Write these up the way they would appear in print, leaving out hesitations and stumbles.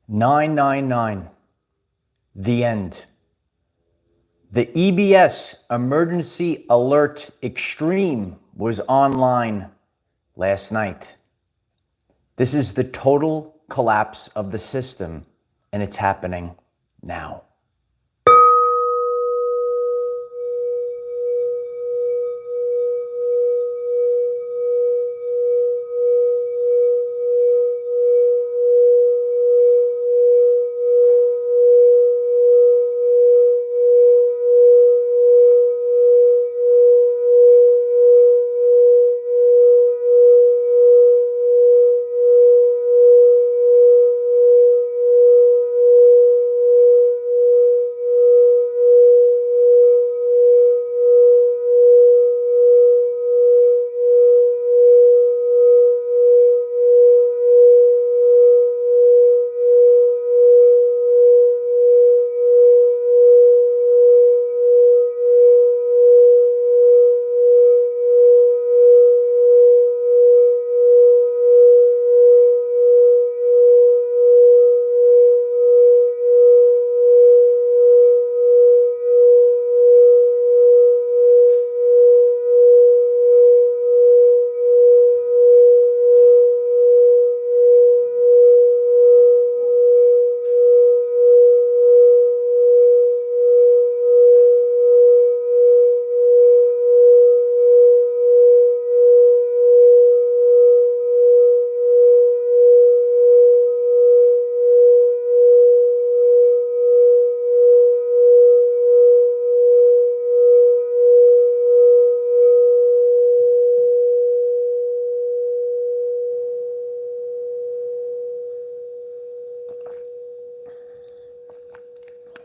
999, the end. The EBS Emergency Alert Extreme was online last night. This is the total collapse of the system, and it's happening now.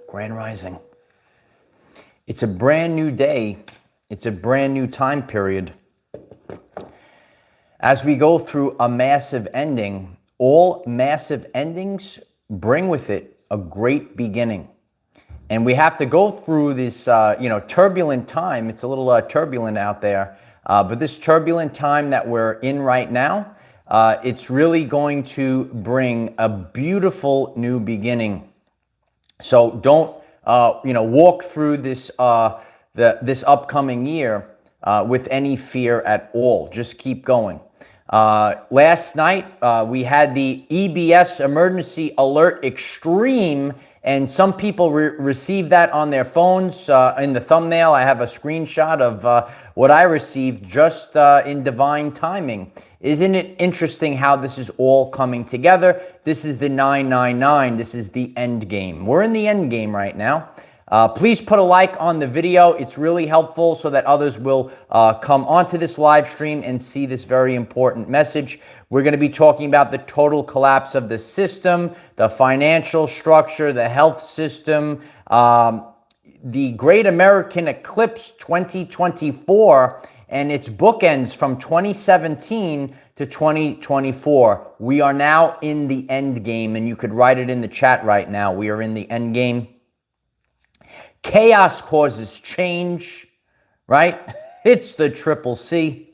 Grand Rising. It's a brand new day. It's a brand new time period. As we go through a massive ending, all massive endings bring with it a great beginning. And we have to go through this, turbulent time. It's a little turbulent out there. But this turbulent time that we're in right now, it's really going to bring a beautiful new beginning. So don't, walk through this this upcoming year with any fear at all. Just keep going. Last night we had the EBS Emergency Alert Extreme, and some people received that on their phones. In the thumbnail, I have a screenshot of what I received just in divine timing. Isn't it interesting how this is all coming together? This is the 999. This is the end game. We're in the end game right now. Please put a like on the video. It's really helpful so that others will come onto this live stream and see this very important message. We're going to be talking about the total collapse of the system, the financial structure, the health system, the Great American Eclipse 2024, and its bookends from 2017 to 2024. We are now in the end game, and you could write it in the chat right now. We are in the end game. Chaos causes change, right? It's the triple C.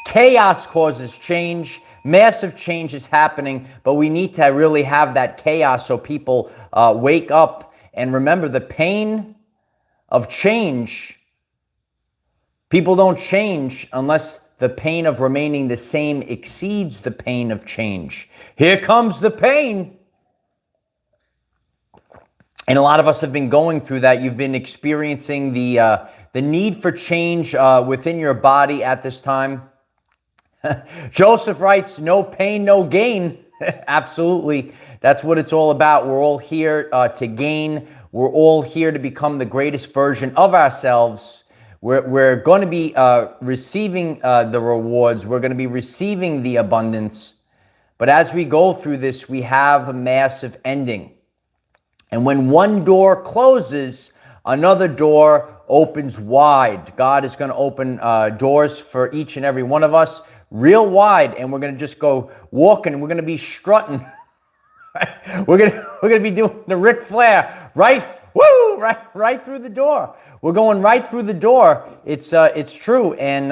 Chaos causes change. Massive change is happening, but we need to really have that chaos so people wake up and remember the pain of change. People don't change unless the pain of remaining the same exceeds the pain of change. Here comes the pain. And a lot of us have been going through that. You've been experiencing the need for change within your body at this time. Joseph writes, no pain, no gain. Absolutely. That's what it's all about. We're all here to gain. We're all here to become the greatest version of ourselves. We're going to be receiving the rewards. We're going to be receiving the abundance. But as we go through this, we have a massive ending. And when one door closes, another door opens wide. God is going to open doors for each and every one of us real wide. And we're going to just go walking, and we're going to be strutting. We're going to be doing the Ric Flair, right? Woo! Right through the door. We're going right through the door. It's true. And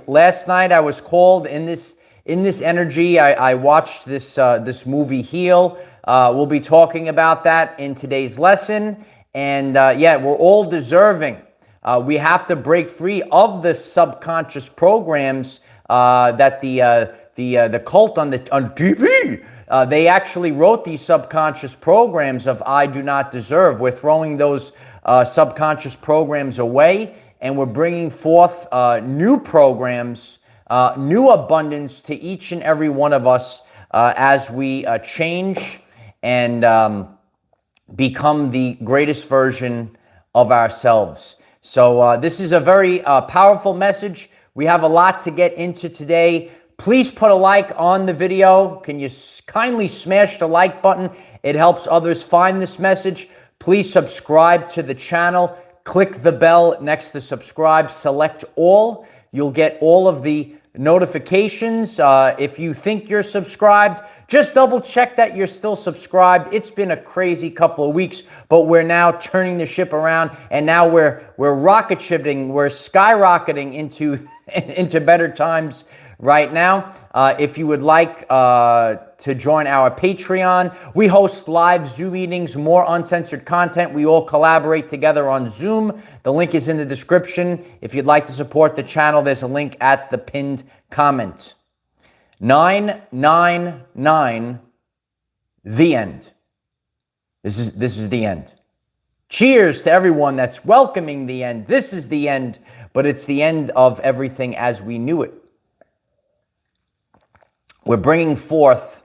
last night I was called in this in this energy. I watched this movie Heal. We'll be talking about that in today's lesson. And yeah, we're all deserving. We have to break free of the subconscious programs that the cult on TV. They actually wrote these subconscious programs of I do not deserve. We're throwing those subconscious programs away, and we're bringing forth new programs, new abundance to each and every one of us as we change and become the greatest version of ourselves. So this is a very powerful message. We have a lot to get into today. Please put a like on the video. Can you kindly smash the like button? It helps others find this message. Please subscribe to the channel. Click the bell next to subscribe. Select all. You'll get all of the notifications. If you think you're subscribed, just double check that you're still subscribed. It's been a crazy couple of weeks, but we're now turning the ship around, and now we're rocket shipping, we're skyrocketing into better times right now. If you would like to join our Patreon, we host live Zoom meetings, more uncensored content. We all collaborate together on Zoom. The link is in the description. If you'd like to support the channel, there's a link at the pinned comment. 999, the end. This is the end. Cheers to everyone that's welcoming the end. This is the end, but it's the end of everything as we knew it. We're bringing forth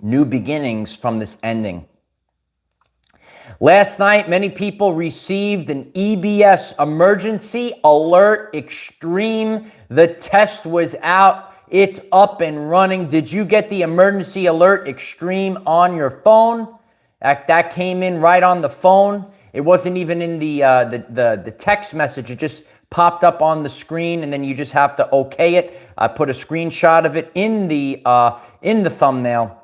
new beginnings from this ending. Last night, many people received an EBS emergency alert extreme. The test was out. It's up and running. Did you get the emergency alert extreme on your phone? That came in right on the phone. It wasn't even in the text message. It just popped up on the screen, and then you just have to okay it. I put a screenshot of it in the thumbnail.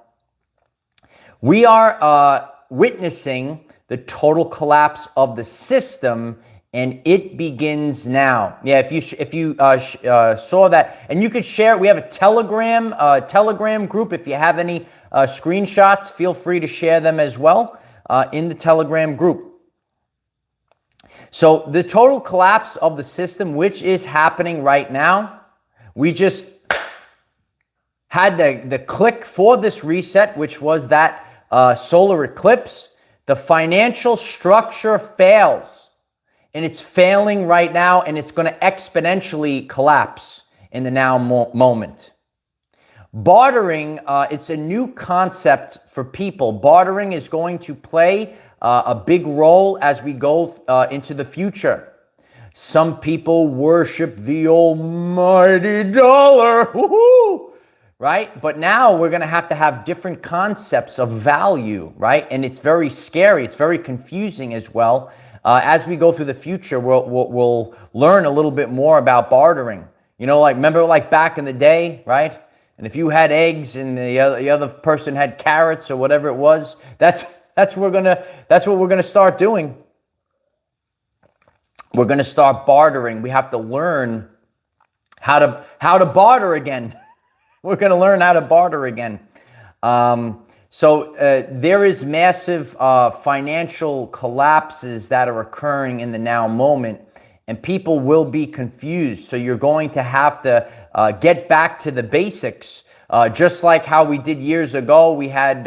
We are witnessing the total collapse of the system, and it begins now. Yeah, if you saw that, and you could share. We have a Telegram group. If you have any screenshots, feel free to share them as well in the Telegram group. So the total collapse of the system, which is happening right now, we just had the click for this reset, which was that solar eclipse. The financial structure fails, and it's failing right now, and it's going to exponentially collapse in the now moment. Bartering, it's a new concept for people. Bartering is going to play a big role as we go into the future. Some people worship the almighty dollar, right? But now we're going to have different concepts of value, right? And it's very scary. It's very confusing as well. As we go through the future, we'll learn a little bit more about bartering. You know, like remember like back in the day, right? And if you had eggs and the other person had carrots or whatever it was, that's what we're gonna start doing. We're gonna start bartering. We have to learn how to barter again. We're gonna learn how to barter again. So there is massive financial collapses that are occurring in the now moment, and people will be confused. So you're going to have to get back to the basics, just like how we did years ago. We had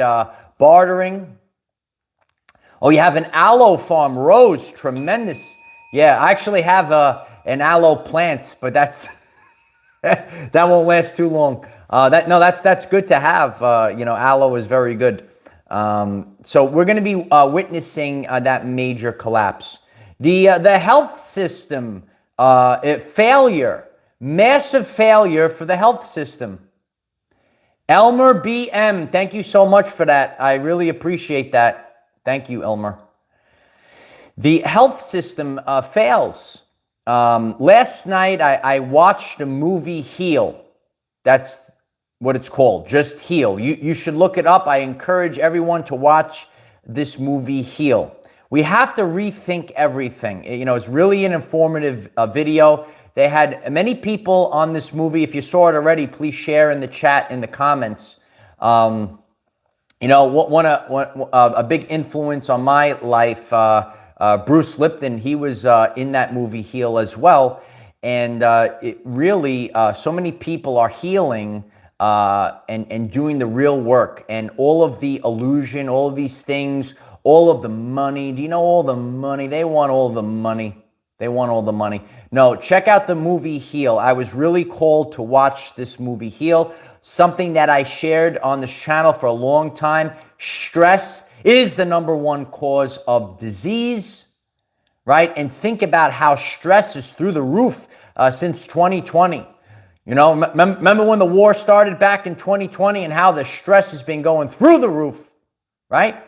bartering. Oh, you have an aloe farm, Rose, tremendous. Yeah, I actually have an aloe plant, but that's that won't last too long. That's good to have. Aloe is very good. So we're going to be witnessing that major collapse. The health system failure, massive failure for the health system. Elmer BM, thank you so much for that. I really appreciate that. Thank you, Elmer. The health system fails. Last night, I watched the movie Heal. That's what it's called, just Heal. You should look it up. I encourage everyone to watch this movie Heal. We have to rethink everything. You know, it's really an informative video. They had many people on this movie. If you saw it already, please share in the chat, in the comments. You know, a big influence on my life, Bruce Lipton, he was in that movie Heal as well. And it really, so many people are healing and doing the real work. And all of the illusion, all of these things, all of the money. Do you know all the money? They want all the money. They want all the money. No, check out the movie Heal. I was really called to watch this movie Heal. Something that I shared on this channel for a long time. Stress is the #1 cause of disease, right? And think about how stress is through the roof since 2020. You know, remember when the war started back in 2020 and how the stress has been going through the roof, right?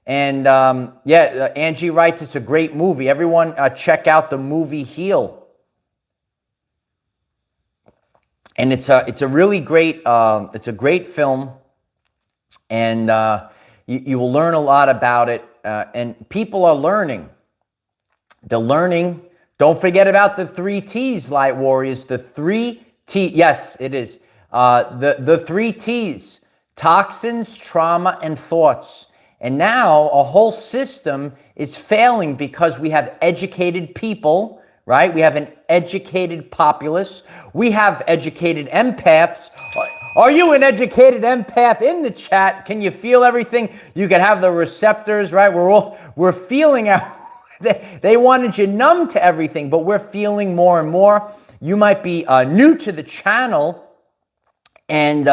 And yeah, Angie writes, it's a great movie. Everyone check out the movie Heal. And it's a really great, it's a great film. And you will learn a lot about it. And people are learning. They're learning. Don't forget about the 3 T's, Light Warriors. The 3 T. Yes, it is. The 3 T's. Toxins, trauma, and thoughts. And now a whole system is failing because we have educated people, right? We have an educated populace. We have educated empaths. Are you an educated empath in the chat? Can you feel everything? You can have the receptors, right? We're feeling out. They wanted you numb to everything, but we're feeling more and more. You might be new to the channel, and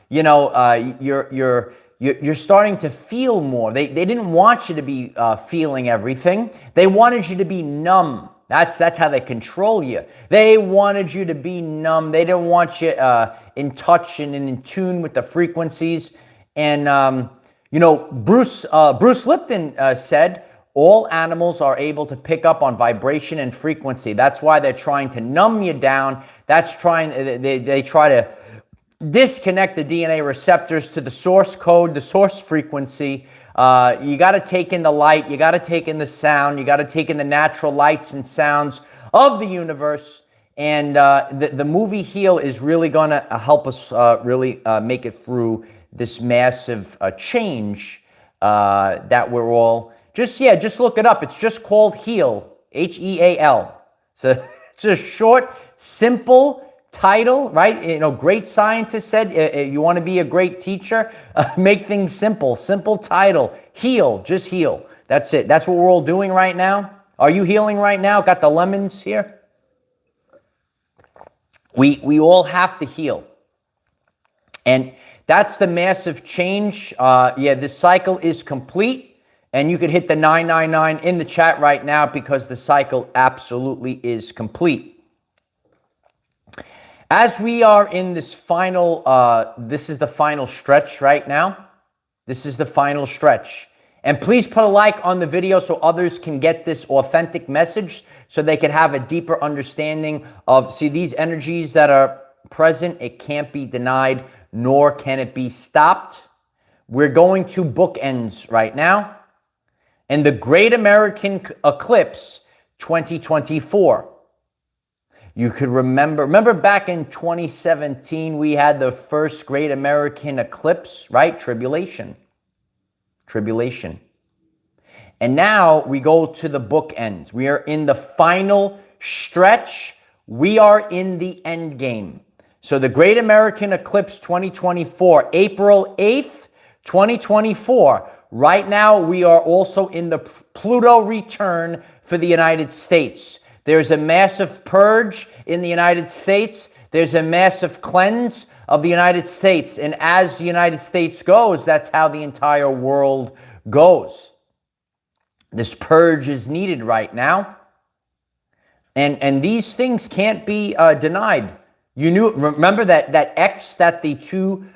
you know, you're starting to feel more. They didn't want you to be feeling everything. They wanted you to be numb. That's how they control you. They wanted you to be numb. They didn't want you in touch and in tune with the frequencies. And you know, Bruce Lipton said all animals are able to pick up on vibration and frequency. That's why they're trying to numb you down. That's they try to disconnect the DNA receptors to the source code, the source frequency. You got to take in the light. You got to take in the sound. You got to take in the natural lights and sounds of the universe. And the movie Heal is really going to help us really make it through this massive change that we're all just look it up. It's just called Heal, H-E-A-L. So it's a short, simple title, right? You know, great scientist said, you want to be a great teacher, make things simple. Simple title, Heal, just heal. That's it. That's what we're all doing right now. Are you healing right now? Got the lemons here? We all have to heal. And that's the massive change. Yeah, this cycle is complete. And you could hit the 999 in the chat right now because the cycle absolutely is complete. As we are in this final, this is the final stretch right now. This is the final stretch. And please put a like on the video so others can get this authentic message so they can have a deeper understanding of, see, these energies that are present, it can't be denied, nor can it be stopped. We're going to bookends right now. And the Great American Eclipse 2024. You could remember back in 2017, we had the first Great American Eclipse, right? Tribulation. And now we go to the bookends. We are in the final stretch. We are in the end game. So the Great American Eclipse 2024, April 8th, 2024. Right now, we are also in the Pluto return for the United States. There's a massive purge in the United States. There's a massive cleanse of the United States. And as the United States goes, that's how the entire world goes. This purge is needed right now. And these things can't be denied. Remember that X that the two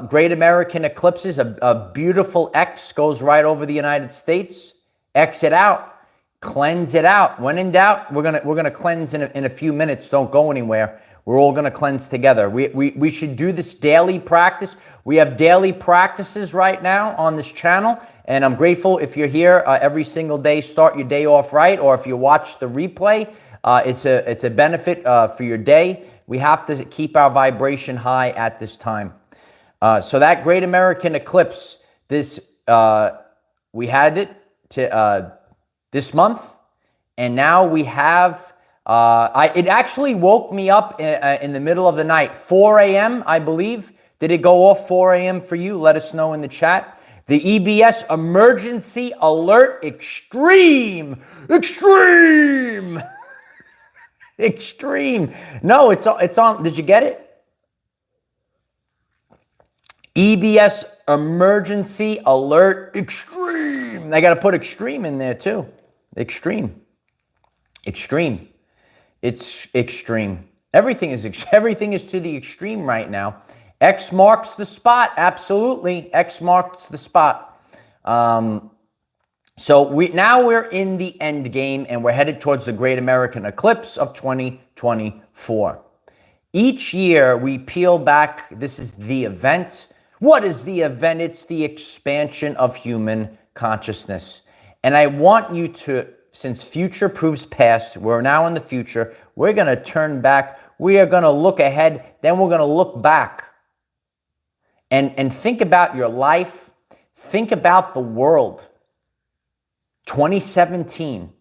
Great American Eclipses, a beautiful X goes right over the United States. X it out. Cleanse it out. When in doubt, we're gonna cleanse in a few minutes. Don't go anywhere. We're all gonna cleanse together. We should do this daily practice. We have daily practices right now on this channel, and I'm grateful if you're here every single day. Start your day off right, or if you watch the replay, It's a benefit for your day. We have to keep our vibration high at this time. So that great American eclipse, this we had it to this month, and now we have. It actually woke me up in the middle of the night, 4 a.m. I believe. Did it go off 4 a.m. for you? Let us know in the chat. The EBS emergency alert extreme. Extreme. No, it's on. Did you get it? EBS emergency alert extreme. I got to put extreme in there too. Extreme. It's extreme. Everything is to the extreme right now. X marks the spot. Absolutely, X marks the spot. So we're in the end game, and we're headed towards the Great American Eclipse of 2024. Each year we peel back. This is the event. What is the event? It's the expansion of human consciousness. And I want you to, since future proves past, we're now in the future, we're going to turn back. We are going to look ahead. Then we're going to look back. And think about your life. Think about the world. 2017,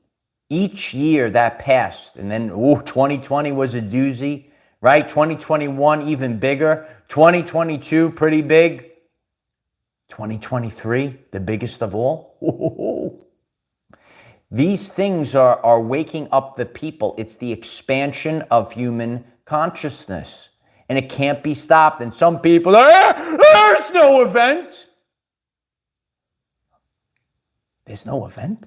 each year that passed. And then, 2020 was a doozy, right? 2021, even bigger. 2022, pretty big. 2023, the biggest of all. These things are waking up the people. It's the expansion of human consciousness. And it can't be stopped. And some people, there's no event. There's no event?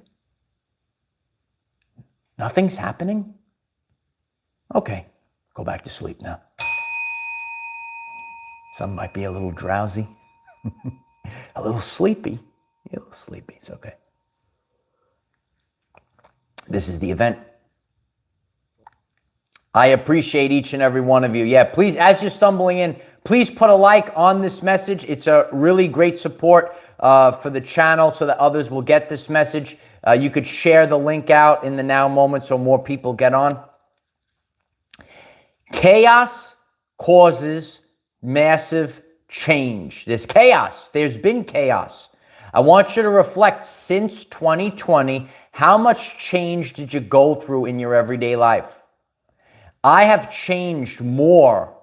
Nothing's happening? Okay, go back to sleep now. Some might be a little drowsy, a little sleepy. A little sleepy, it's okay. This is the event. I appreciate each and every one of you. Yeah, please, as you're stumbling in, please put a like on this message. It's a really great support for the channel so that others will get this message. You could share the link out in the now moment so more people get on. Chaos causes massive change. There's chaos. There's been chaos. I want you to reflect since 2020, how much change did you go through in your everyday life? I have changed more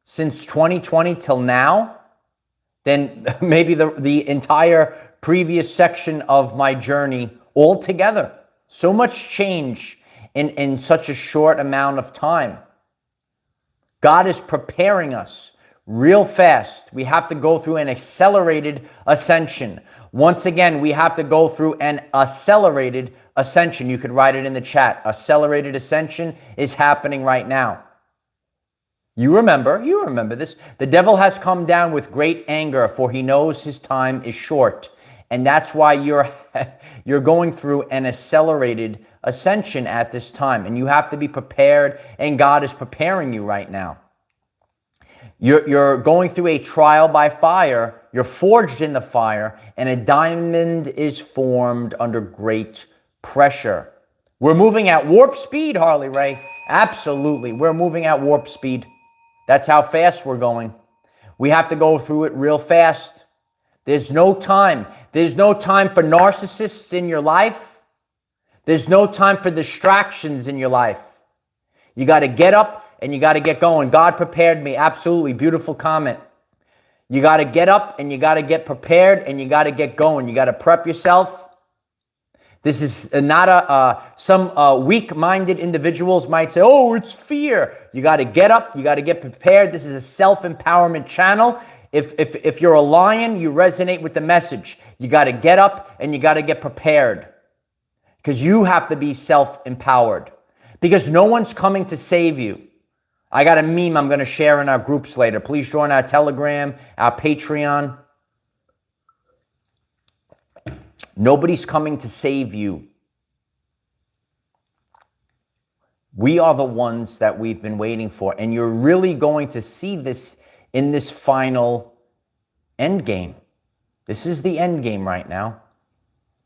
since 2020 till now than maybe the entire previous section of my journey altogether. So much change in such a short amount of time. God is preparing us real fast. We have to go through an accelerated ascension. Once again, we have to go through an accelerated ascension. You could write it in the chat. Accelerated ascension is happening right now. You remember this. The devil has come down with great anger, for he knows his time is short. And that's why you're going through an accelerated ascension at this time. And you have to be prepared, and God is preparing you right now. You're going through a trial by fire. You're forged in the fire, and a diamond is formed under great pressure. We're moving at warp speed, Harley Ray. Absolutely. We're moving at warp speed. That's how fast we're going. We have to go through it real fast. There's no time. There's no time for narcissists in your life. There's no time for distractions in your life. You got to get up and you got to get going. God prepared me. Absolutely. Beautiful comment. You got to get up and you got to get prepared and you got to get going. You got to prep yourself. This is not some weak-minded individuals might say, oh, it's fear. You got to get up. You got to get prepared. This is a self-empowerment channel. If you're a lion, you resonate with the message. You got to get up and you got to get prepared because you have to be self-empowered because no one's coming to save you. I got a meme I'm going to share in our groups later. Please join our Telegram, our Patreon. Nobody's coming to save you. We are the ones that we've been waiting for. And you're really going to see this in this final end game. This is the end game right now.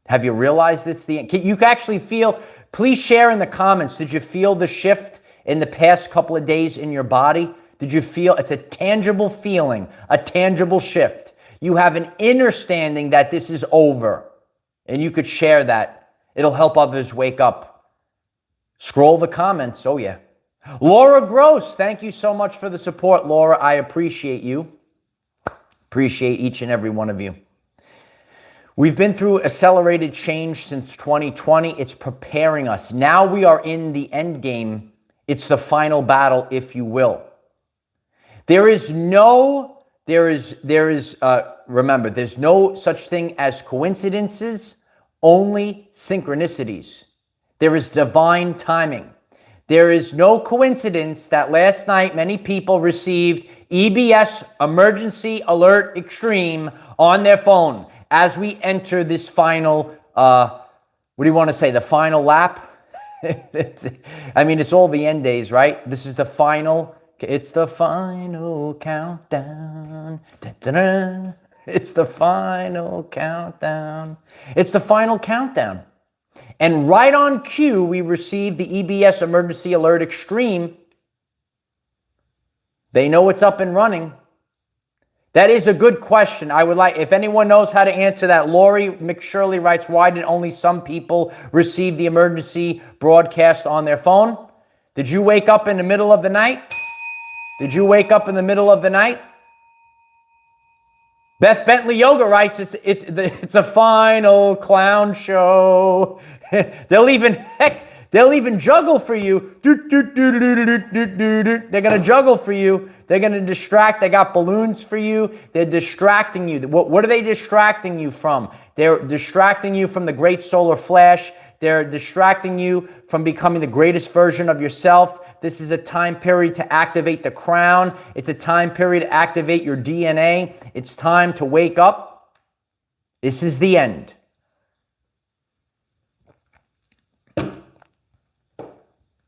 Have you realized it's the end? You can actually feel Please share in the comments. Did you feel the shift in the past couple of days in your body? Did you feel it's a tangible feeling, a tangible shift? You have an understanding that this is over, and you could share that. It'll help others wake up. Scroll the comments. Oh, yeah. Laura Gross, thank you so much for the support, Laura. I appreciate you. Appreciate each and every one of you. We've been through accelerated change since 2020. It's preparing us. Now we are in the end game. It's the final battle, if you will. Remember, there's no such thing as coincidences, only synchronicities. There is divine timing. There is no coincidence that last night many people received EBS Emergency Alert Extreme on their phone as we enter this final, what do you want to say, the final lap? I mean, it's all the end days, right? This is the final, it's the final countdown. Da-da-da. It's the final countdown. It's the final countdown. And right on cue, we received the EBS Emergency Alert Extreme. They know it's up and running. That is a good question. I would like, if anyone knows how to answer that. Lori McShirley writes, why did only some people receive the emergency broadcast on their phone? Did you wake up in the middle of the night? Did you wake up in the middle of the night? Beth Bentley Yoga writes, it's a final clown show. They'll even juggle for you. They're going to juggle for you. They're going to distract. They got balloons for you. They're distracting you. What are they distracting you from? They're distracting you from the great solar flash. They're distracting you from becoming the greatest version of yourself. This is a time period to activate the crown. It's a time period to activate your DNA. It's time to wake up. This is the end.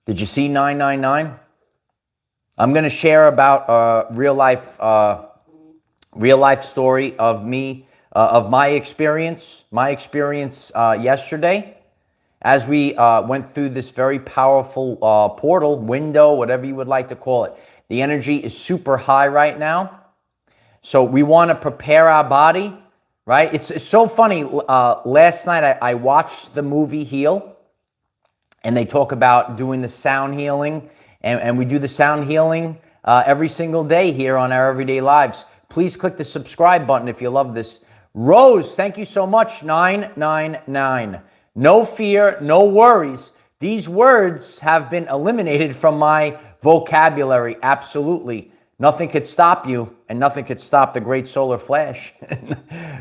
Did you see 999? I'm going to share about a real life story of me, of my experience yesterday. As we went through this very powerful portal, window, whatever you would like to call it. The energy is super high right now. So we want to prepare our body, right? It's so funny. Last night I watched the movie Heal, and they talk about doing the sound healing. And we do the sound healing every single day here on our everyday lives. Please click the subscribe button if you love this. Rose, thank you so much. 999. No fear, no worries. These words have been eliminated from my vocabulary. Absolutely. Nothing could stop you, and nothing could stop the great solar flash.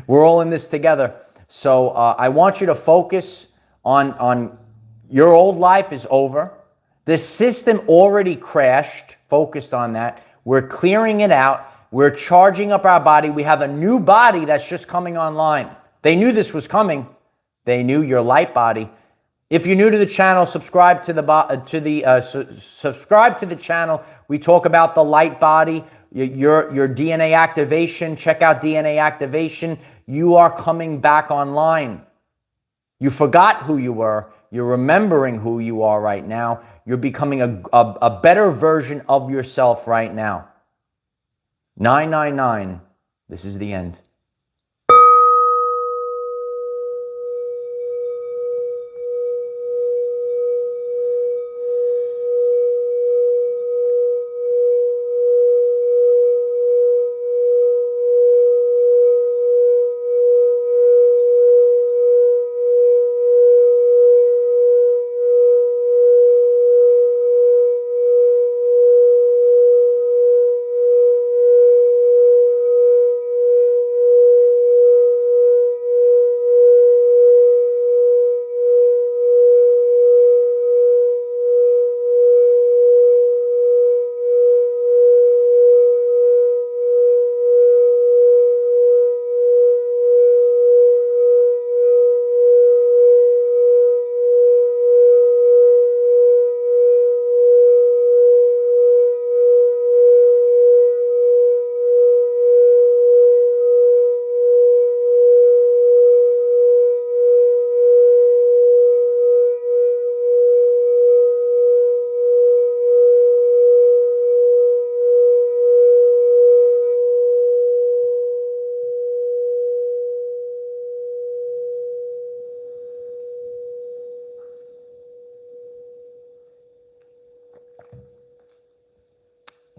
We're all in this together. So I want you to focus on your old life is over. The system already crashed. Focused on that. We're clearing it out. We're charging up our body. We have a new body that's just coming online. They knew this was coming. They knew your light body. If you're new to the channel, subscribe to the channel. We talk about the light body, your DNA activation. Check out DNA activation. You are coming back online. You forgot who you were. You're remembering who you are right now. You're becoming a better version of yourself right now. 999. This is the end.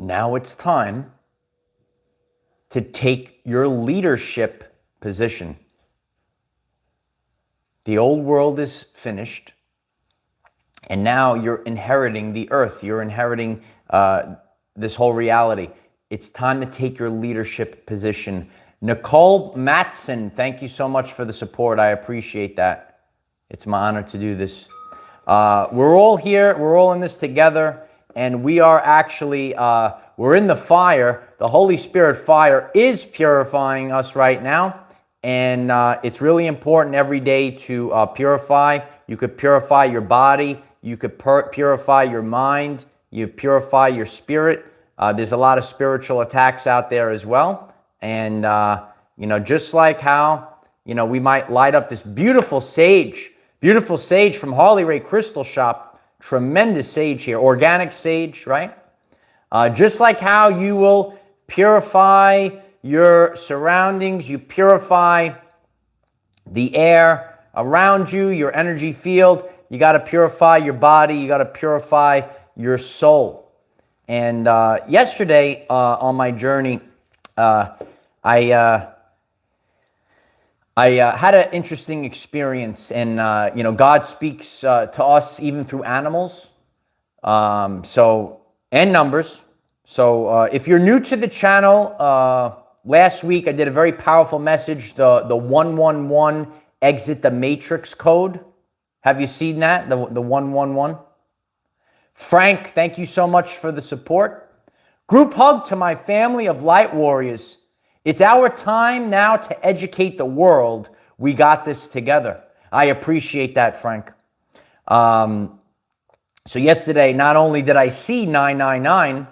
Now it's time to take your leadership position. The old world is finished, and now you're inheriting the earth. You're inheriting this whole reality. It's time to take your leadership position. Nicole Matson, thank you so much for the support. I appreciate that. It's my honor to do this. We're all here. We're all in this together, and we are actually, we're in the fire. The Holy Spirit fire is purifying us right now, and it's really important every day to purify. You could purify your body. You could purify your mind. You purify your spirit. There's a lot of spiritual attacks out there as well. And, just like how, we might light up this beautiful sage from Harley Ray Crystal Shop. Tremendous sage here, organic sage, right? Just like how you will purify your surroundings, you purify the air around you, your energy field. You got to purify your body. You got to purify your soul. And yesterday on my journey, I had an interesting experience, and God speaks to us even through animals, and numbers. So if you're new to the channel, last week I did a very powerful message, the 111 exit the matrix code. Have you seen that? The 111? Frank, thank you so much for the support. Group hug to my family of light warriors. It's our time now to educate the world. We got this together. I appreciate that, Frank. So yesterday, not only did I see 999,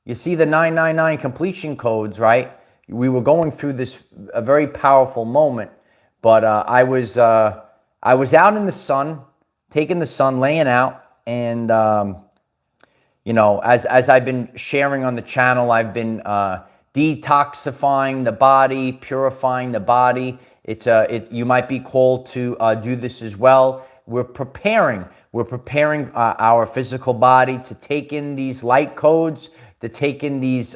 you see the 999 completion codes, right? We were going through a very powerful moment, but I was out in the sun, taking the sun, laying out, and as I've been sharing on the channel, I've been detoxifying the body, purifying the body. You might be called to do this as well. We're preparing our physical body to take in these light codes, to take in these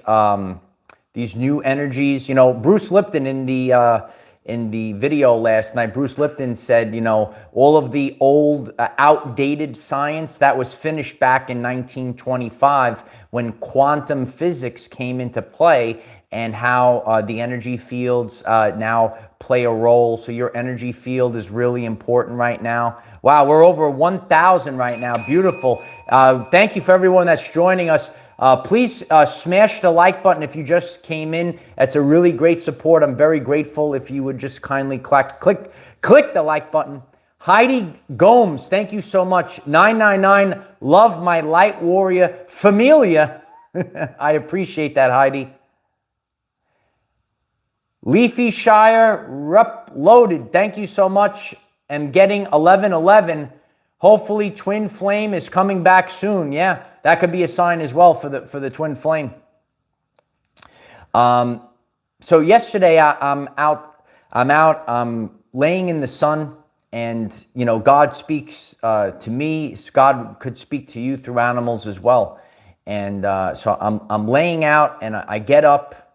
new energies. Bruce Lipton in the video last night, Bruce Lipton said, all of the old outdated science that was finished back in 1925 when quantum physics came into play, and how the energy fields now play a role. So your energy field is really important right now. Wow, we're over 1,000 right now. Beautiful. Thank you for everyone that's joining us. Please smash the like button if you just came in. That's a really great support. I'm very grateful if you would just kindly click the like button. Heidi Gomes, thank you so much. 999, love my light warrior familia. I appreciate that, Heidi. Leafy Shire, loaded. Thank you so much. I'm getting 1111. Hopefully Twin Flame is coming back soon. Yeah, that could be a sign as well for the Twin Flame. So yesterday I'm laying in the sun, and God speaks to me. God could speak to you through animals as well. And so I'm laying out, and I get up.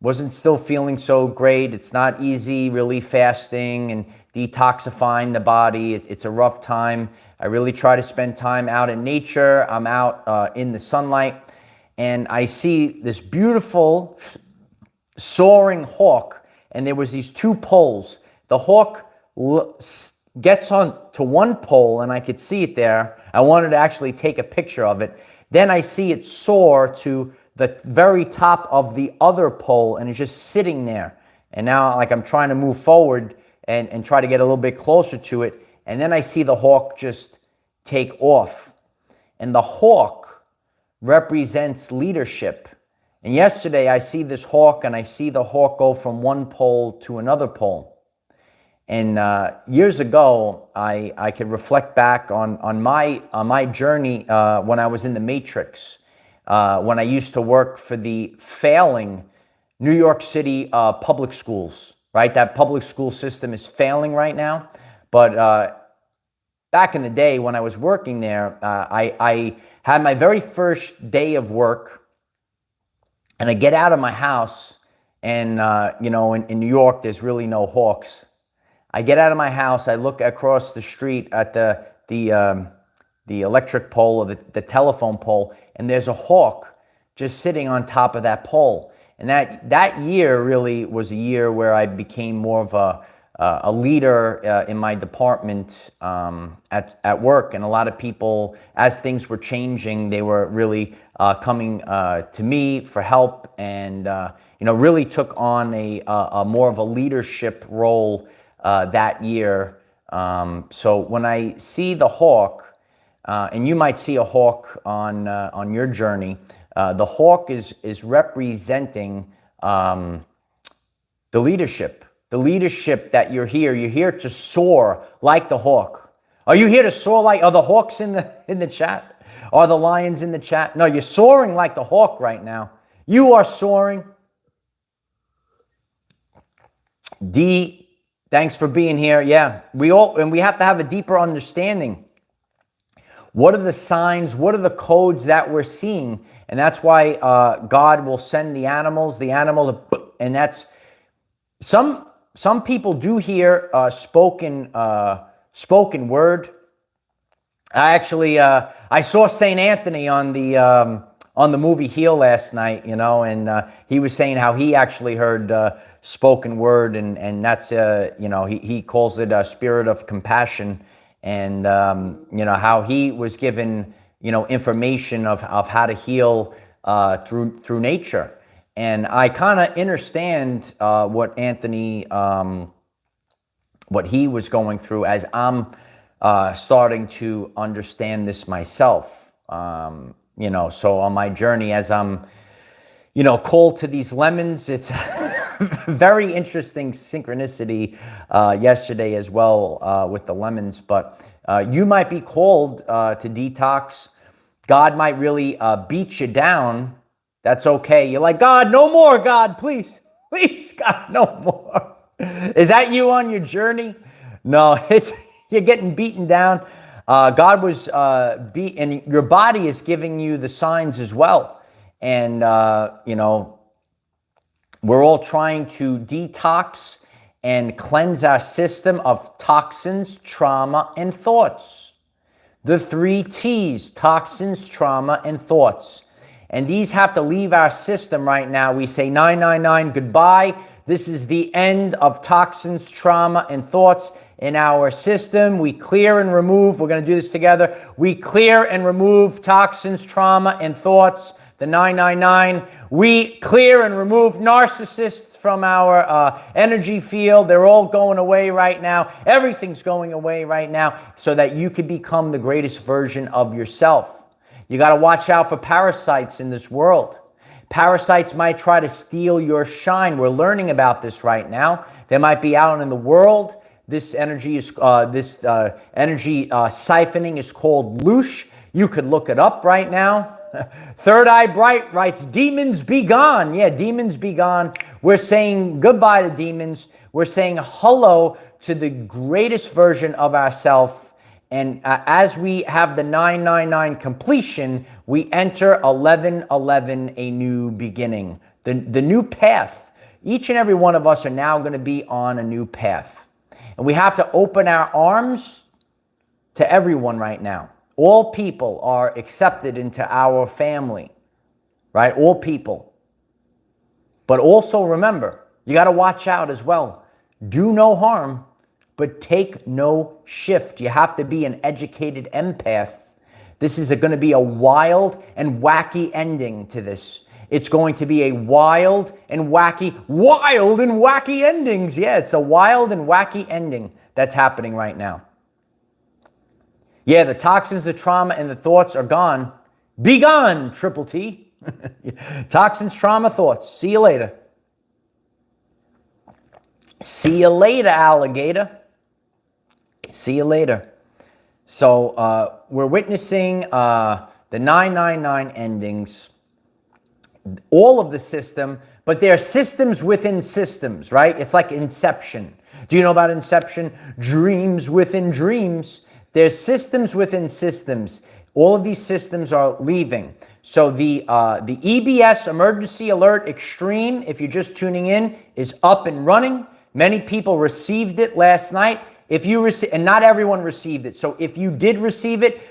Wasn't still feeling so great. It's not easy really fasting and detoxifying the body. It's a rough time. I really try to spend time out in nature. I'm out in the sunlight, and I see this beautiful soaring hawk, and there was these two poles. The hawk gets on to one pole, and I could see it there. I wanted to actually take a picture of it. Then I see it soar to the very top of the other pole, and it's just sitting there. And now, I'm trying to move forward and try to get a little bit closer to it. And then I see the hawk just take off. And the hawk represents leadership. And yesterday I see this hawk, and I see the hawk go from one pole to another pole. And years ago, I could reflect back on my journey when I was in the Matrix. When I used to work for the failing New York City public schools, right? That public school system is failing right now. But back in the day when I was working there, I had my very first day of work, And I get out of my house, and in New York, there's really no hawks. I get out of my house, I look across the street at the electric pole, or the telephone pole, and there's a hawk just sitting on top of that pole. And that year really was a year where I became more of a leader in my department at work. And a lot of people, as things were changing, they were really coming to me for help, and really took on a more of a leadership role that year. So when I see the hawk, and you might see a hawk on your journey, the hawk is representing the leadership. The leadership that you're here to soar like the hawk. Are you here to soar like, are the hawks in the chat? Are the lions in the chat? No, you're soaring like the hawk right now. You are soaring. D, thanks for being here. Yeah, we have to have a deeper understanding. What are the signs? What are the codes that we're seeing? And that's why God will send the animals, and that's some people do hear spoken word. I saw Saint Anthony on the movie Heal last night, and he was saying how he actually heard spoken word, and that's he calls it a spirit of compassion, and how he was given information of how to heal through nature. And I kind of understand what Anthony, what he was going through, as I'm starting to understand this myself. So on my journey, as I'm, called to these lemons, it's very interesting synchronicity yesterday as well with the lemons. But you might be called to detox. God might really beat you down. That's okay. You're like, God, no more, God, please, God, no more. Is that you on your journey? No, you're getting beaten down. God was and your body is giving you the signs as well. And, we're all trying to detox and cleanse our system of toxins, trauma, and thoughts. The 3 T's: toxins, trauma, and thoughts. And these have to leave our system right now. We say 999 goodbye. This is the end of toxins, trauma, and thoughts in our system. We clear and remove. We're going to do this together. We clear and remove toxins, trauma, and thoughts. The 999. We clear and remove narcissists from our energy field. They're all going away right now. Everything's going away right now, so that you can become the greatest version of yourself. You got to watch out for parasites in this world. Parasites might try to steal your shine. We're learning about this right now. They might be out in the world. This energy is siphoning is called loosh. You could look it up right now. Third Eye Bright writes, demons be gone. Yeah, demons be gone. We're saying goodbye to demons. We're saying hello to the greatest version of ourselves. And as we have the 999 completion, we enter 1111, a new beginning, the new path. Each and every one of us are now going to be on a new path. And we have to open our arms to everyone right now. All people are accepted into our family, right? All people. But also remember, you got to watch out as well. Do no harm, but take no shift. You have to be an educated empath. This is going to be a wild and wacky ending to this. It's going to be a wild and wacky endings. Yeah, it's a wild and wacky ending that's happening right now. Yeah, the toxins, the trauma, and the thoughts are gone. Be gone, Triple T. Toxins, trauma, thoughts. See you later. See you later, alligator. See you later. So we're witnessing the 999 endings, all of the system, but there are systems within systems, right? It's like Inception. Do you know about Inception? Dreams within dreams. There's systems within systems. All of these systems are leaving. So the EBS Emergency Alert Extreme, if you're just tuning in, is up and running. Many people received it last night. If you and not everyone received it. So if you did receive it,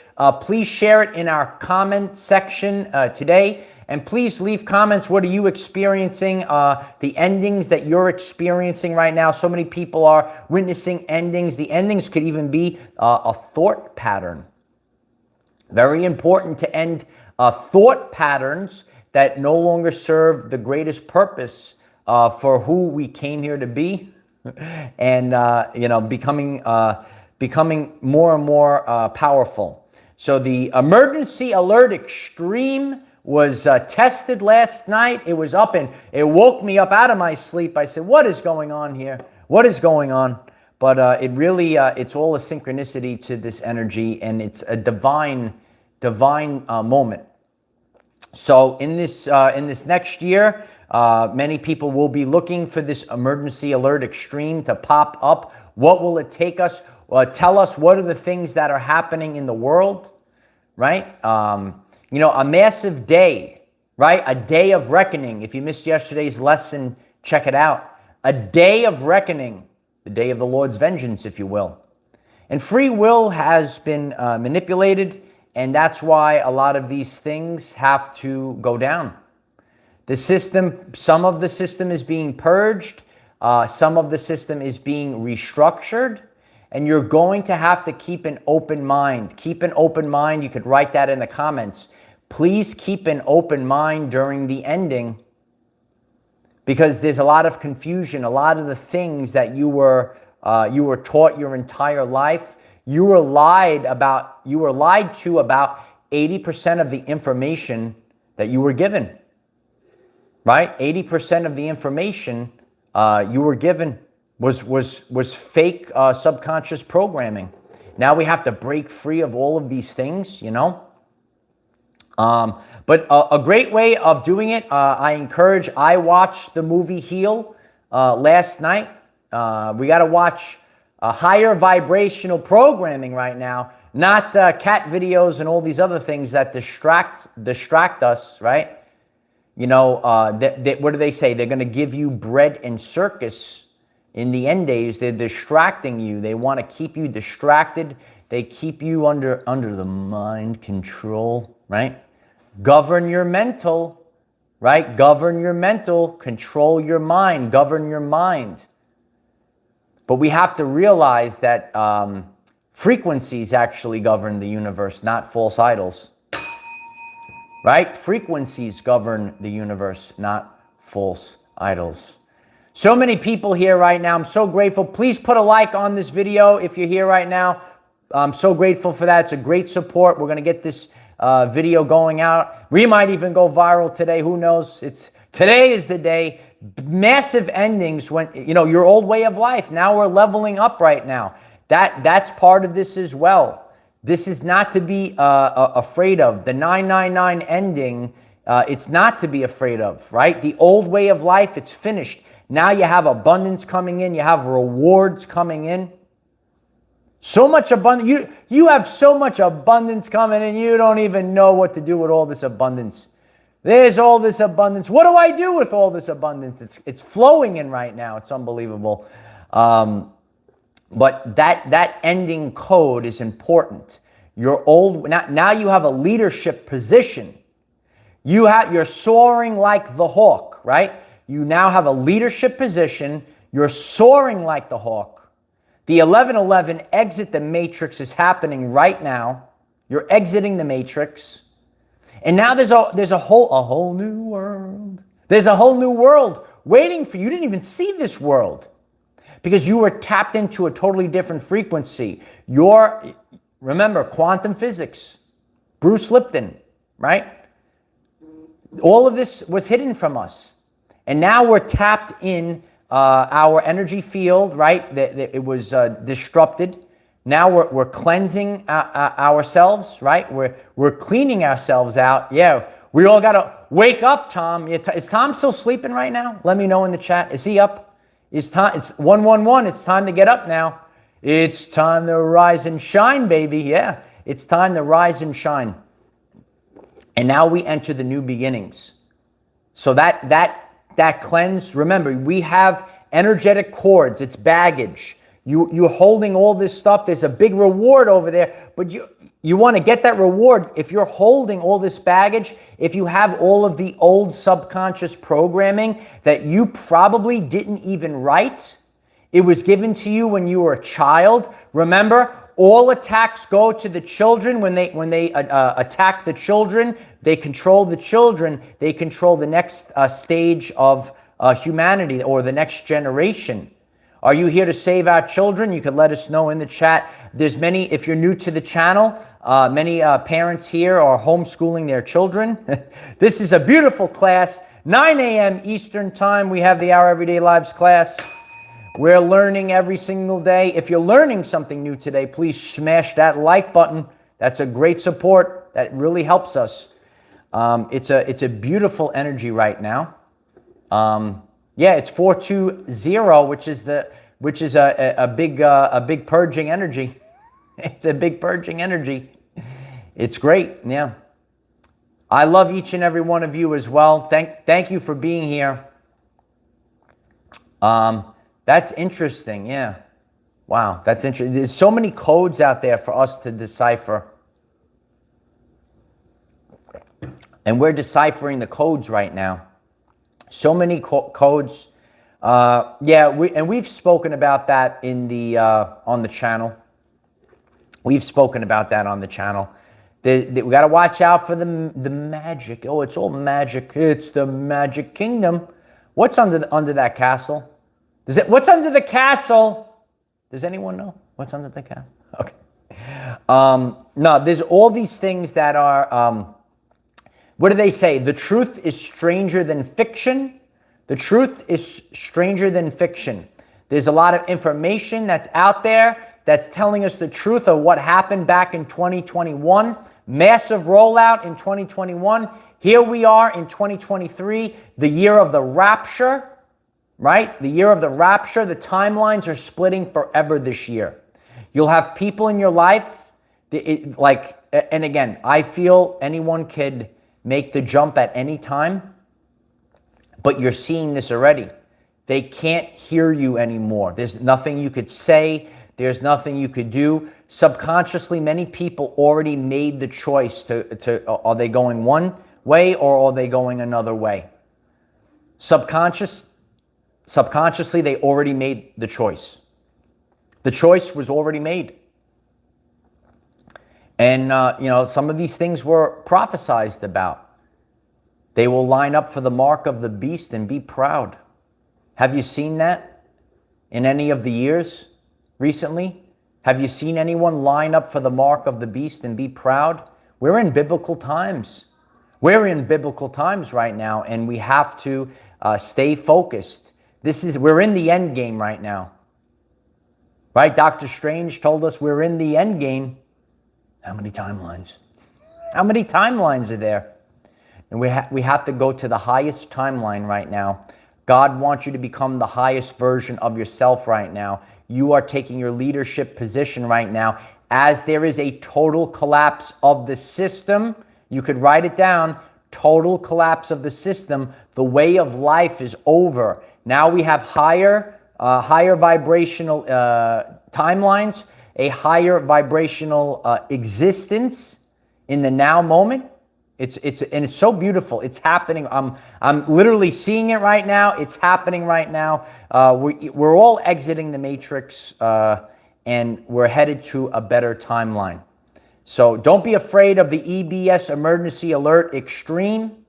please share it in our comment section today. And please leave comments. What are you experiencing? The endings that you're experiencing right now. So many people are witnessing endings. The endings could even be a thought pattern. Very important to end thought patterns that no longer serve the greatest purpose for who we came here to be, and becoming more and more powerful. So the Emergency Alert Extreme was tested last night. It was up and it woke me up out of my sleep. I said, what is going on here? What is going on? But it really, it's all a synchronicity to this energy, and it's a divine moment. So in this next year, many people will be looking for this Emergency Alert Extreme to pop up. What will it take us? Tell us what are the things that are happening in the world, right? A massive day, right? A day of reckoning. If you missed yesterday's lesson, check it out. A day of reckoning, the day of the Lord's vengeance, if you will. And free will has been manipulated, and that's why a lot of these things have to go down. The system, some of the system is being purged, some of the system is being restructured, and you're going to have to keep an open mind. Keep an open mind. You could write that in the comments. Please keep an open mind during the ending, because there's a lot of confusion. A lot of the things that you were taught your entire life, you were lied to about 80% of the information that you were given. Right? 80% of the information you were given was fake subconscious programming. Now we have to break free of all of these things, But a great way of doing it, I watched the movie Heal last night. We got to watch higher vibrational programming right now, not cat videos and all these other things that distract us, right? What do they say? They're going to give you bread and circus in the end days. They're distracting you. They want to keep you distracted. They keep you under the mind control, right? Govern your mental, right? Govern your mental. Control your mind. Govern your mind. But we have to realize that frequencies actually govern the universe, not false idols. Right? Frequencies govern the universe, not false idols. So many people here right now. I'm so grateful. Please put a like on this video if you're here right now. I'm so grateful for that. It's a great support. We're going to get this video going out. We might even go viral today. Who knows? Today is the day. Massive endings when, your old way of life. Now we're leveling up right now. That's part of this as well. This is not to be afraid of. The 999 ending, it's not to be afraid of, right? The old way of life, it's finished. Now you have abundance coming in. You have rewards coming in. So much abundance. You have so much abundance coming in, you don't even know what to do with all this abundance. There's all this abundance. What do I do with all this abundance? It's flowing in right now. It's unbelievable. But that ending code is important. Now you have a leadership position. You're soaring like the hawk, right? You now have a leadership position. You're soaring like the hawk. The 1111 exit the matrix is happening right now. You're exiting the matrix. And now there's a whole new world. There's a whole new world waiting for you. You didn't even see this world, because you were tapped into a totally different frequency. Remember, quantum physics, Bruce Lipton, right? All of this was hidden from us. And now we're tapped in our energy field, right? It was disrupted. Now we're cleansing ourselves, right? We're cleaning ourselves out. Yeah, we all got to wake up, Tom. Is Tom still sleeping right now? Let me know in the chat. Is he up? It's 111. It's time to get up now. It's time to rise and shine, baby. Yeah, it's time to rise and shine. And now we enter the new beginnings. So that cleanse, remember, we have energetic cords, it's baggage. You're holding all this stuff. There's a big reward over there, but you want to get that reward. If you're holding all this baggage, if you have all of the old subconscious programming that you probably didn't even write, it was given to you when you were a child. Remember, all attacks go to the children. When they attack the children, they control the children. They control the next stage of humanity or the next generation. Are you here to save our children? You could let us know in the chat. There's many, if you're new to the channel, many parents here are homeschooling their children. This is a beautiful class. 9 a.m. Eastern Time, we have the Our Everyday Lives class. We're learning every single day. If you're learning something new today, please smash that like button. That's a great support. That really helps us. It's a beautiful energy right now. Yeah, it's 420, which is a big purging energy. It's a big purging energy. It's great. Yeah. I love each and every one of you as well. Thank you for being here. That's interesting. Yeah. Wow, that's interesting. There's so many codes out there for us to decipher. And we're deciphering the codes right now. So many codes. Yeah, we've spoken about that in the on the channel. We've spoken about that on the channel. We got to watch out for the magic. Oh, it's all magic. It's the magic kingdom. What's under that castle? What's under the castle? Does anyone know what's under the castle? Okay. No, there's all these things that are. What do they say? The truth is stranger than fiction. The truth is stranger than fiction. There's a lot of information that's out there that's telling us the truth of what happened back in 2021. Massive rollout in 2021. Here we are in 2023, the year of the rapture, right? The year of the rapture. The timelines are splitting forever this year. You'll have people in your life, and again, I feel anyone could make the jump at any time, but you're seeing this already. They can't hear you anymore. There's nothing you could say. There's nothing you could do. Subconsciously, many people already made the choice to are they going one way or are they going another way? Subconsciously, they already made the choice. The choice was already made. And, some of these things were prophesized about. They will line up for the mark of the beast and be proud. Have you seen that in any of the years recently? Have you seen anyone line up for the mark of the beast and be proud? We're in biblical times. We're in biblical times right now, and we have to stay focused. We're in the end game right now. Right? Dr. Strange told us we're in the end game. How many timelines? How many timelines are there? And we have to go to the highest timeline right now. God wants you to become the highest version of yourself right now. You are taking your leadership position right now. As there is a total collapse of the system, you could write it down, total collapse of the system. The way of life is over. Now we have higher vibrational timelines, a higher vibrational existence in the now moment. It's so beautiful. It's happening. I'm literally seeing it right now. It's happening right now. We're all exiting the matrix, and we're headed to a better timeline. So don't be afraid of the EBS emergency alert extreme.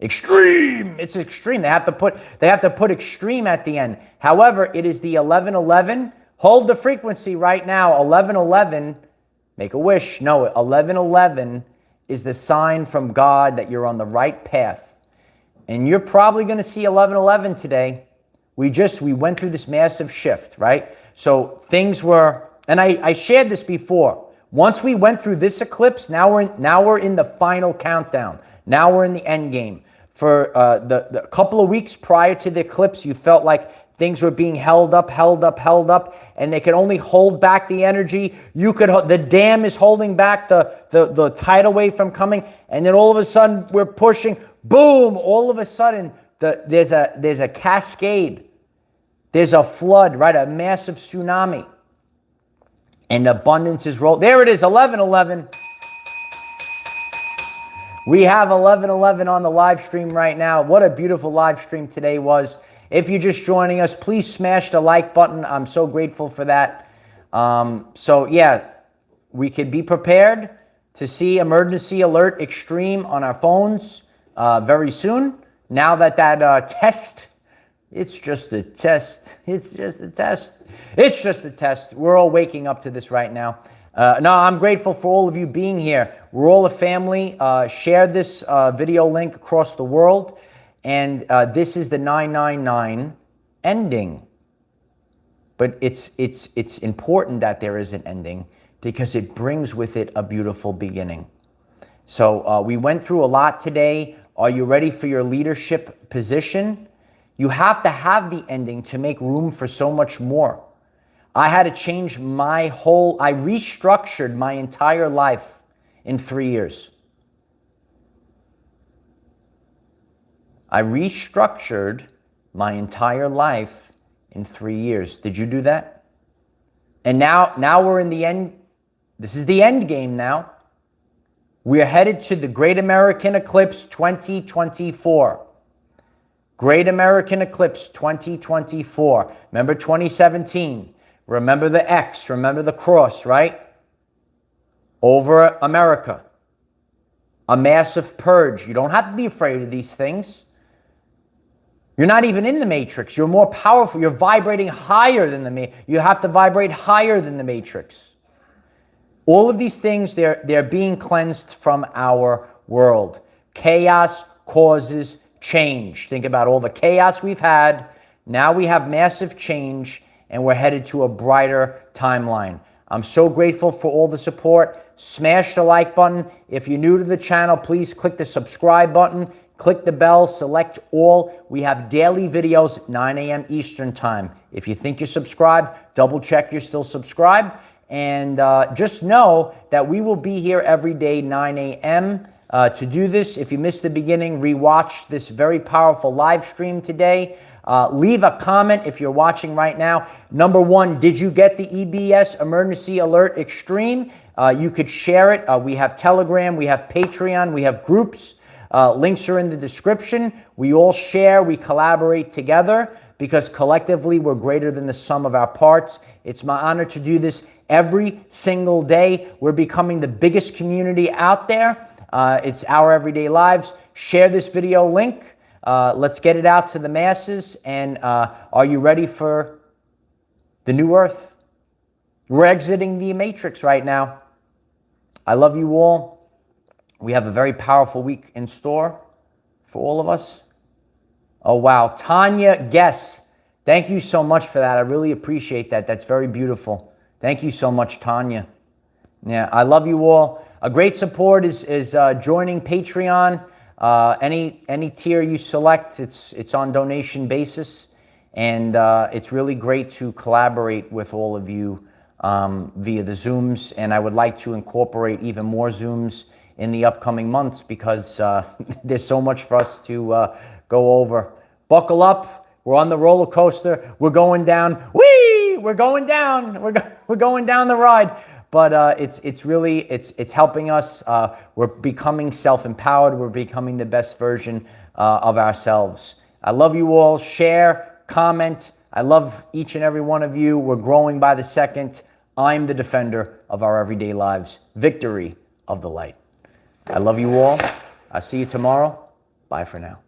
Extreme. It's extreme. They have to put extreme at the end. However, it is the 1111. Hold the frequency right now. 1111. Make a wish. No, 1111 is the sign from God that you're on the right path. And you're probably going to see 1111 today. We went through this massive shift, right? So things were, and I shared this before. Once we went through this eclipse, now we're in the final countdown. Now we're in the end game. For the couple of weeks prior to the eclipse, you felt like things were being held up, and they could only hold back the energy. The dam is holding back the tidal wave from coming, and then all of a sudden we're pushing, boom, all of a sudden there's a cascade. There's a flood, right? A massive tsunami. And abundance is rolled. There it is, 11:11. We have 11:11 on the live stream right now. What a beautiful live stream today was. If you're just joining us, please smash the like button. I'm so grateful for that. So yeah, we could be prepared to see emergency alert extreme on our phones very soon. Now that test, it's just a test. It's just a test. It's just a test. We're all waking up to this right now. No, I'm grateful for all of you being here. We're all a family. Share this video link across the world. And this is the 999 ending. But it's important that there is an ending because it brings with it a beautiful beginning. So we went through a lot today. Are you ready for your leadership position? You have to have the ending to make room for so much more. I had to change I restructured my entire life in 3 years. I restructured my entire life in 3 years. Did you do that? And now we're in the end. This is the end game now. We are headed to the Great American Eclipse 2024. Great American Eclipse 2024. Remember 2017. Remember the X. Remember the cross, right? Over America. A massive purge. You don't have to be afraid of these things. You're not even in the matrix. You're more powerful. You're vibrating higher than the matrix. You have to vibrate higher than the matrix. All of these things, they're being cleansed from our world. Chaos causes change. Think about all the chaos we've had. Now we have massive change, and we're headed to a brighter timeline. I'm so grateful for all the support. Smash the like button. If you're new to the channel, please click the subscribe button. Click the bell, select all. We have daily videos at 9 a.m. Eastern time. If you think you're subscribed, double check you're still subscribed. And just know that we will be here every day, 9 a.m. To do this. If you missed the beginning, rewatch this very powerful live stream today. Leave a comment if you're watching right now. Number one, did you get the EBS Emergency Alert Extreme? You could share it. We have Telegram, we have Patreon, we have groups. Links are in the description. We all share, we collaborate together because collectively we're greater than the sum of our parts. It's my honor to do this every single day. We're becoming the biggest community out there. It's our everyday lives. Share this video link. Let's get it out to the masses. And are you ready for the new earth? We're exiting the matrix right now. I love you all. We have a very powerful week in store for all of us. Oh, wow. Tanya Guess. Thank you so much for that. I really appreciate that. That's very beautiful. Thank you so much, Tanya. Yeah, I love you all. A great support is joining Patreon. Any tier you select, it's on donation basis. And it's really great to collaborate with all of you via the Zooms. And I would like to incorporate even more Zooms in the upcoming months because there's so much for us to go over. Buckle up. We're on the roller coaster. We're going down. Whee! We're going down. We're going down the ride. But it's really helping us. We're becoming self-empowered. We're becoming the best version of ourselves. I love you all. Share, comment. I love each and every one of you. We're growing by the second. I'm the defender of our everyday lives. Victory of the light. I love you all. I'll see you tomorrow. Bye for now.